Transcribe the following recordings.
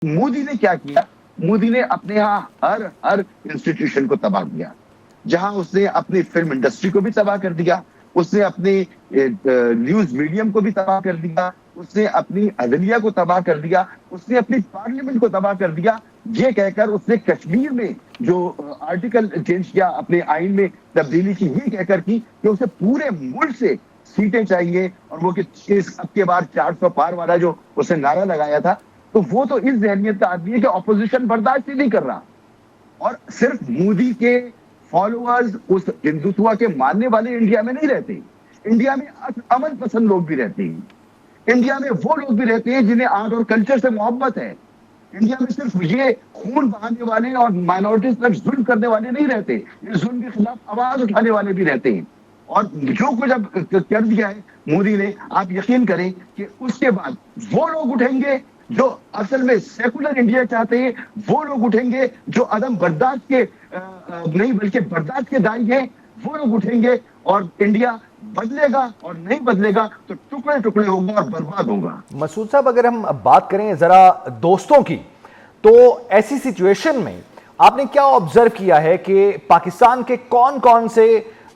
مودی نے کیا کیا؟ مودی نے اپنے یہاں ہر انسٹیٹیوشن کو تباہ کیا. جہاں اس نے اپنی فلم انڈسٹری کو بھی تباہ کر دیا, اس نے اپنی نیوز میڈیم کو بھی تباہ کر دیا, اس نے اپنی عدلیہ کو تباہ کر دیا, اس نے اپنی پارلیمنٹ کو تباہ کر دیا. یہ کہہ کر اس نے کشمیر میں جو آرٹیکل چینج کیا, اپنے آئین میں تبدیلی کی, یہ کہہ کر کی کہ اسے پورے ملک سے سیٹیں چاہیے, اور وہ کہ اب کے بار 400 پار والا جو اس نے نعرہ لگایا تھا, تو وہ تو اس ذہنیت کا آدمی ہے کہ اپوزیشن برداشت ہی نہیں کر رہا. اور صرف مودی کے فالوورز, اس ہندوتوا کے ماننے والے انڈیا میں نہیں رہتے, انڈیا میں امن پسند لوگ بھی رہتے ہیں, انڈیا میں وہ لوگ بھی رہتے ہیں جنہیں آرٹ اور کلچر سے محبت ہے. انڈیا میں صرف یہ خون بہانے والے اور مائنورٹیز تک ظلم کرنے والے نہیں رہتے, یہ ظلم کے خلاف آواز اٹھانے والے بھی رہتے ہیں. اور جو کچھ اب کر دیا ہے مودی نے, آپ یقین کریں کہ اس کے بعد وہ لوگ اٹھیں گے جو اصل میں سیکولر انڈیا چاہتے ہیں, وہ لوگ اٹھیں گے جو عدم برداشت کے نہیں بلکہ برداشت کے دائی ہیں, وہ لوگ اٹھیں گے, اور انڈیا بدلے گا, اور نہیں بدلے گا تو ٹکڑے ٹکڑے ہوگا اور برباد ہوگا. مسعود صاحب, اگر ہم بات کریں ذرا دوستوں کی, تو ایسی سچویشن میں آپ نے کیا آبزرو کیا ہے کہ پاکستان کے کون کون سے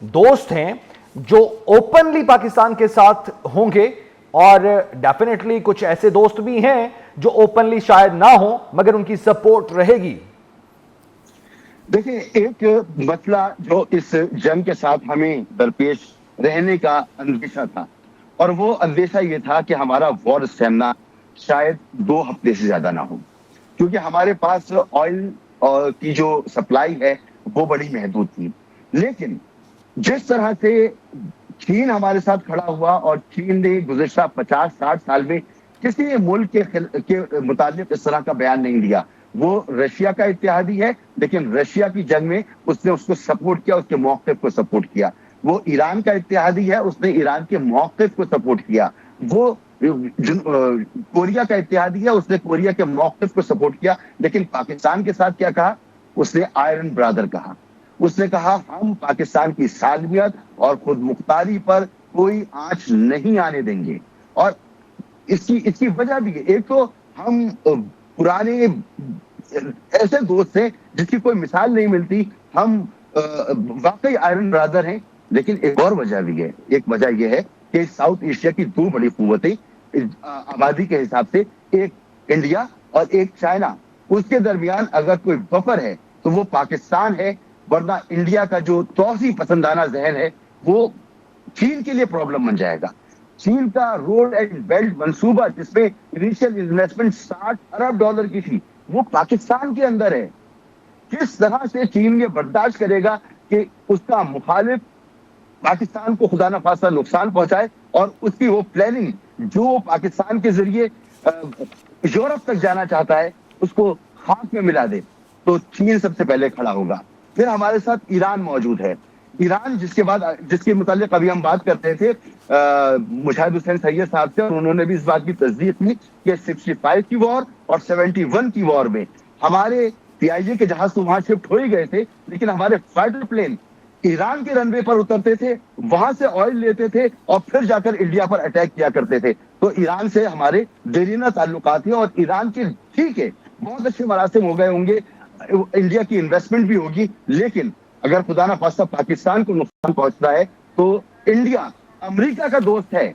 دوست ہیں جو اوپنلی پاکستان کے ساتھ ہوں گے, اور ڈیفینیٹلی کچھ ایسے دوست بھی ہیں جو اوپنلی شاید نہ ہوں مگر ان کی سپورٹ رہے گی؟ دیکھیں, ایک مسئلہ جو اس جنگ کے ساتھ ہمیں درپیش رہنے کا اندیشہ تھا, اور وہ اندیشہ یہ تھا کہ ہمارا وار اسٹیمنا شاید 2 ہفتے سے زیادہ نہ ہو, کیونکہ ہمارے پاس آئل کی جو سپلائی ہے وہ بڑی محدود تھی. لیکن جس طرح سے چین ہمارے ساتھ کھڑا ہوا, اور چین نے گزشتہ 50-60 سال میں کسی ملک کے متعلق اس طرح کا بیان نہیں دیا. وہ رشیا کا اتحادی ہے, لیکن رشیا کی جنگ میں اس نے اس کو سپورٹ کیا, اس کے موقف کو سپورٹ کیا. وہ ایران کا اتحادی ہے, اس نے ایران کے موقف کو سپورٹ کیا. وہ کوریا کا اتحادی ہے, اس نے کوریا کے موقف کو سپورٹ کیا. لیکن پاکستان کے ساتھ کیا کہا؟ اس نے آئرن برادر کہا. اس نے کہا ہم پاکستان کی سالمیت اور خود مختاری پر کوئی آنچ نہیں آنے دیں گے. اور اس کی وجہ بھی ہے, ایک تو ہم پرانے ایسے دوست ہیں جس کی کوئی مثال نہیں ملتی, ہم واقعی آئرن برادر ہیں. لیکن ایک اور وجہ بھی ہے, ایک وجہ یہ ہے کہ ساؤتھ ایشیا کی 2 بڑی قوتیں آبادی کے حساب سے, ایک انڈیا اور ایک چائنا, اس کے درمیان اگر کوئی بفر ہے تو وہ پاکستان ہے. ورنہ انڈیا کا جو توسیع پسندانہ ذہن ہے وہ چین کے لیے پرابلم بن جائے گا. چین کا روڈ اینڈ بیلٹ منصوبہ جس میں انیشیل انویسٹمنٹ $60 ارب کی تھی, وہ پاکستان کے اندر ہے. کس طرح سے چین یہ برداشت کرے گا کہ اس کا مخالف پاکستان کو خدا نخواستہ نقصان پہنچائے, اور اس کی وہ پلاننگ جو پاکستان کے ذریعے یورپ تک جانا چاہتا ہے اس کو خاک میں ملا دے؟ تو چین سب سے پہلے کھڑا ہوگا. پھر ہمارے ساتھ ایران موجود ہے. ایران جس کے متعلق ابھی ہم بات کرتے تھے مشاہد حسین سید صاحب سے, اور انہوں نے بھی اس بات کی تصدیق کی کہ 65 کی وار اور 71 کی وار میں ہمارے پی آئی جے کے جہاز تو وہاں شفٹ ہو ہی گئے تھے, لیکن ہمارے فائٹر پلین ایران کے رن وے پر اترتے تھے, وہاں سے آئل لیتے تھے, اور پھر جا کر انڈیا پر اٹیک کیا کرتے تھے. تو ایران سے ہمارے دیرینہ تعلقات ہیں, اور ایران کے ٹھیک ہے بہت اچھے مراسم ہو گئے ہوں گے, انڈیا کی انویسٹمنٹ بھی ہوگی, لیکن اگر خدا نخواستہ پاکستان کو نقصان پہنچتا ہے تو انڈیا امریکہ کا دوست ہے,